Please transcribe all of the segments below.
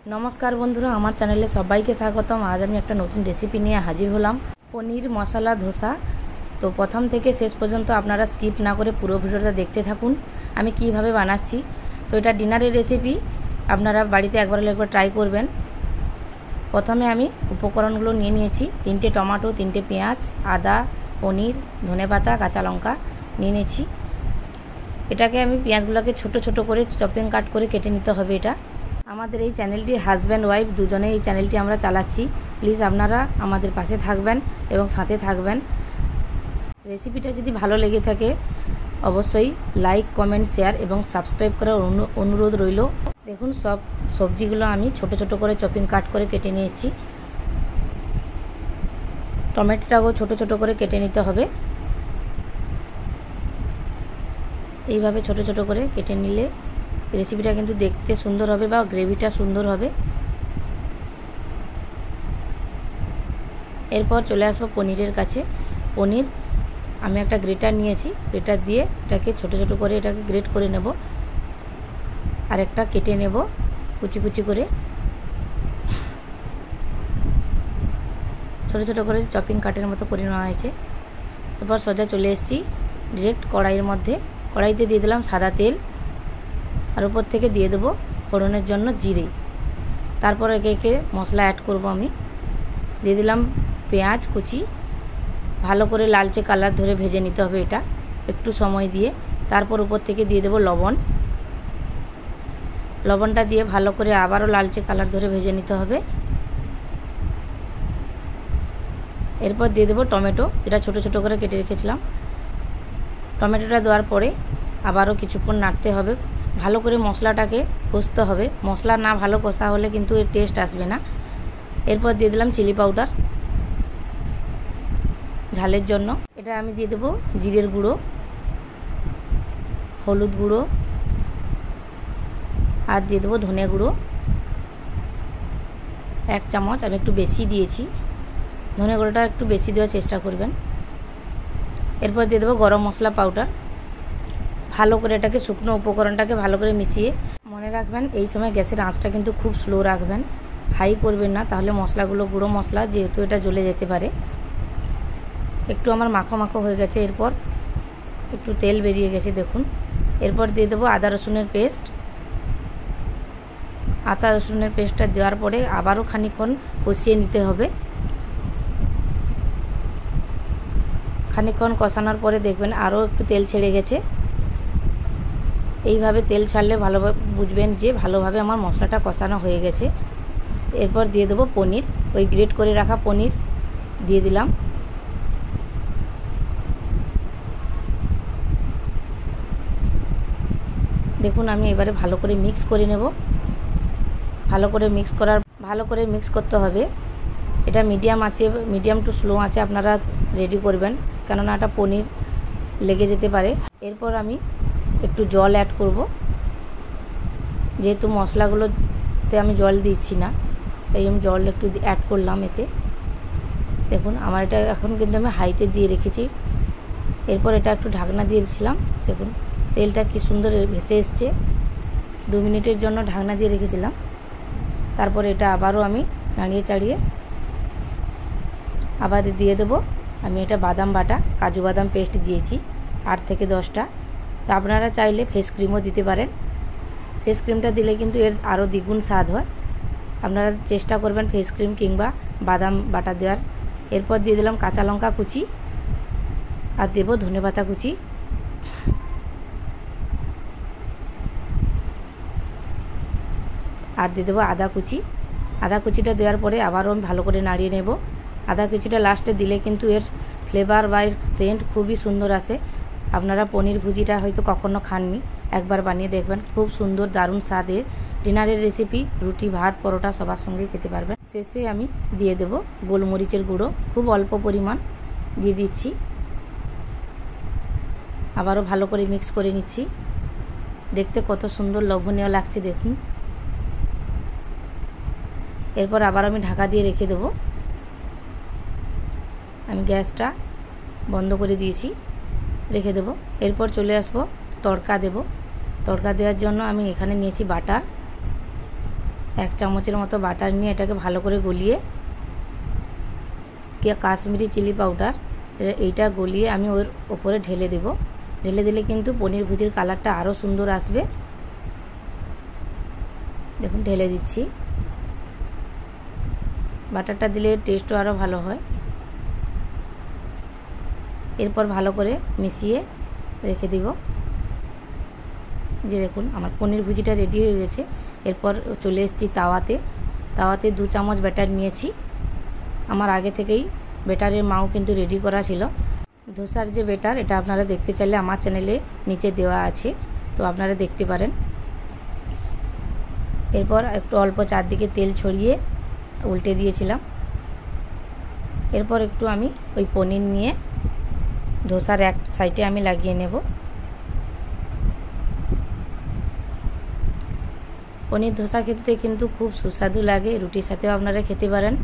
नमस्कार बंधुरा आमार चैनेले सबाइके स्वागतम। आज आमी एक नतून रेसिपि निये हाजिर हलाम, पनीर मसाला धोसा। तो प्रथम थेके शेष पर्यन्त आपनारा स्किप ना करे पुरो भिडियोटा देखते थाकुन आमी किभाबे बानाच्छि। तो एटा डिनारेर रेसिपि, आपनारा बाड़ीते एकबार ट्राई करबेन। प्रथमे आमी उपकरणगुलो निये नियेछि, 3টে टमाटो, 3টে पेঁয়াज, आदा, पनीर, धनेपाता, काँचा लंका निये नियेछि। एटाके आमी पेঁয়াজগুলোকে छोटो छोटो करे चपिंग काट करे केटे निते होबे। एटा আমাদের এই চ্যানেলটি হাজব্যান্ড ওয়াইফ দুজনেই এই চ্যানেলটি আমরা চালাচ্ছি। প্লিজ আপনারা আমাদের পাশে থাকবেন এবং সাথে থাকবেন। রেসিপিটা যদি ভালো লেগে থাকে অবশ্যই লাইক, কমেন্ট, শেয়ার এবং সাবস্ক্রাইব করার অনুরোধ রইল। দেখুন সব সবজিগুলো আমি ছোট ছোট করে চপিং কাট করে কেটে নিয়েছি। টমেটোটাও ছোট ছোট করে কেটে নিতে হবে। এইভাবে ছোট ছোট করে কেটে নিলে रेसिपिटा किन्तु देखते सुंदर होबे बा ग्रेविटा सुंदर होबे। एरपर चले आसबो पनीरेर काछे। पनीर आमी एकटा ग्रेटार नियेछि, ग्रेटार दिए एटाके छोटो छोटो करे एटाके ग्रेट करे नेब और एकटा केटे नेब कुचि कुचि करे। छोटो छोटो करे चपिंग काटेर मतो करे नेওয়া হয়েছে। एरपर सोजा चले एसेछि डायरेक्ट कड़ाइर मध्य। कड़ाइते दिए दिलाम सादा तेल और ऊपर থেকে দিয়ে দেব ফোড়নের জন্য জিরে। তারপর একে একে মশলা অ্যাড করব। আমি দিয়ে দিলাম পেঁয়াজ কুচি, ভালো করে লালচে কালার ধরে ভেজে নিতে হবে এটা একটু সময় দিয়ে। তারপর উপর থেকে দিয়ে দেব লবণ। লবণটা দিয়ে ভালো করে আবারও লালচে কালার ধরে ভেজে নিতে হবে। এরপর দিয়ে দেব টমেটো, এটা ছোট ছোট করে কেটে রেখেছিলাম। টমেটোটা দেওয়ার পরে আবারও কিছুক্ষণ নাড়তে হবে। ভালো করে মশলাটাকে কষতে হবে। মশলা না ভালো কষা হলে কিন্তু এর টেস্ট আসবে না। এরপর দিয়ে দিলাম চিলি পাউডার ঝালের জন্য। এটা আমি দিয়ে দেব জিরের গুঁড়ো, হলুদ গুঁড়ো আর দিয়ে দেব ধনে গুঁড়ো 1 চামচ। আমি একটু বেশি দিয়েছি, ধনে গুঁড়োটা একটু বেশি দেওয়ার চেষ্টা করবেন। এরপর দিয়ে দেব গরম মশলা পাউডার। ভালো করে এটাকে শুকনো উপকরণটাকে ভালো করে মিশিয়ে মনে রাখবেন এই সময় গ্যাসের আঁচটা কিন্তু খুব স্লো রাখবেন, হাই করবেন না, তাহলে মশলাগুলো গুঁড়ো মশলা যেহেতু এটা জ্বলে যেতে পারে। একটু আমার মাখো মাখো হয়ে গেছে, এরপর একটু তেল বেরিয়ে গেছে দেখুন। এরপর দিয়ে দেবো আদা রসুনের পেস্ট। আদা রসুনের পেস্টটা দেওয়ার পরে আবারও খানিকক্ষণ কষিয়ে নিতে হবে। খানিকক্ষণ কষানোর পরে দেখবেন আরও একটু তেল ছেড়ে গেছে। এইভাবে তেল ছাড়লে ভালোভাবে বুঝবেন যে ভালোভাবে আমার মশলাটা কষানো হয়ে গেছে। এরপর দিয়ে দেবো পনির, ওই গ্রেট করে রাখা পনির দিয়ে দিলাম। দেখুন আমি এবারে ভালো করে মিক্স করে নেব। ভালো করে মিক্স করতে হবে। এটা মিডিয়াম আছে, মিডিয়াম টু স্লো আছে আপনারা রেডি করবেন, কেননা এটা পনির লেগে যেতে পারে। এরপর আমি একটু জল অ্যাড করব, যেহেতু মশলাগুলোতে আমি জল দিচ্ছি না তাই আমি জল একটু অ্যাড করলাম এতে। দেখুন আমার এটা এখন কিন্তু আমি হাইতে দিয়ে রেখেছি। এরপর এটা একটু ঢাকনা দিয়ে দিয়েছিলাম। দেখুন তেলটা কি সুন্দর ভেসে এসছে। 2 মিনিটের জন্য ঢাকনা দিয়ে রেখেছিলাম। তারপর এটা আবারও আমি নাড়িয়ে চাড়িয়ে আবার দিয়ে দেবো। আমি এটা বাদাম বাটা, কাজু বাদাম পেস্ট দিয়েছি 8 থেকে 10টা। তো আপনারা চাইলে ফেস ক্রিমও দিতে পারেন। ফেস ক্রিমটা দিলে কিন্তু এর আরও দ্বিগুণ স্বাদ হয়। আপনারা চেষ্টা করবেন ফেস ক্রিম কিংবা বাদাম বাটা দেওয়ার। এরপর দিয়ে দিলাম কাঁচা লঙ্কা কুচি আর দেব ধনেপাতা কুচি। আর দিয়ে দেবো আদা কুচি। আদা কুচিটা দেওয়ার পরে আবারও আমি ভালো করে নাড়িয়ে নেব। আদা কুচিটা লাস্টে দিলে কিন্তু এর ফ্লেভার বা এর সেন্ট খুবই সুন্দর আসে। আপনারা পনির ভুজিটা হয়তো কখনো খাননি, একবার বানিয়ে দেখবেন, খুব সুন্দর দারুণ স্বাদের ডিনারের রেসিপি। রুটি, ভাত, পরোটা সবার সঙ্গেই খেতে পারবেন। শেষে আমি দিয়ে দেব গোলমরিচের গুঁড়ো, খুব অল্প পরিমাণ দিয়ে দিচ্ছি। আবারও ভালো করে মিক্স করে নিচ্ছি। দেখতে কত সুন্দর লোভনীয় লাগছে দেখুন। এরপর আবার আমি ঢাকা দিয়ে রেখে দেব। আমি গ্যাসটা বন্ধ করে দিয়েছি, রেখে দেব। এরপর চলে আসবো তড়কা দেব। तड़का देওয়ার জন্য আমি এখানে নিয়েছি বাটার 1 চামচের মতো বাটার নিয়ে এটাকে ভালো করে গলিয়ে কাশ্মীরি চিলি পাউডার এইটা গলিয়ে আমি ওর ওপরে ঢেলে দেব। ঢেলে দিলে কিন্তু পনির ভুজির কালারটা আরও সুন্দর আসবে। দেখুন ঢেলে দিচ্ছি। বাটারটা দিলে টেস্টও আরও ভালো হয়। এরপর ভালো করে মিশিয়ে রেখে দিব। যে দেখুন আমার পনির ভুজিটা রেডি হয়ে গেছে। এরপর চলে এসেছি তাওয়াতে 2 চামচ ব্যাটার নিয়েছি। আমার আগে থেকেই ব্যাটারের মাও কিন্তু রেডি করা ছিল। ধোসার যে ব্যাটার এটা আপনারা দেখতে চাইলে আমার চ্যানেলে নিচে দেওয়া আছে, তো আপনারা দেখতে পারেন। এরপর একটু অল্প চারদিকে তেল ছড়িয়ে উল্টে দিয়েছিলাম। এরপর একটু আমি ওই পনির নিয়ে ধোসার এক সাইডে আমি লাগিয়ে নেব। পনির ধোসা খেতে কিন্তু খুব সুস্বাদু লাগে, রুটির সাথেও আপনারা খেতে পারেন।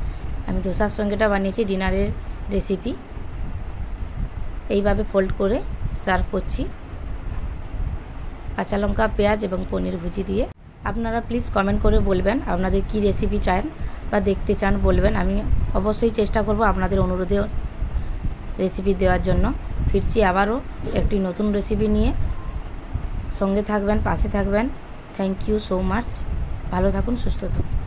আমি ধোসার সঙ্গেটা বানিয়েছি ডিনারের রেসিপি। এইভাবে ফোল্ড করে সার্ভ করছি কাঁচা লঙ্কা, পেঁয়াজ এবং পনির ভুজি দিয়ে। আপনারা প্লিজ কমেন্ট করে বলবেন আপনাদের কি রেসিপি চান বা দেখতে চান বলবেন। আমি অবশ্যই চেষ্টা করব আপনাদের অনুরোধে রেসিপি দেওয়ার জন্য। ফিরছি আবারও একটি নতুন রেসিপি নিয়ে। সঙ্গে থাকবেন, পাশে থাকবেন। Thank you so much. ভালো থাকুন, সুস্থ থাকুন।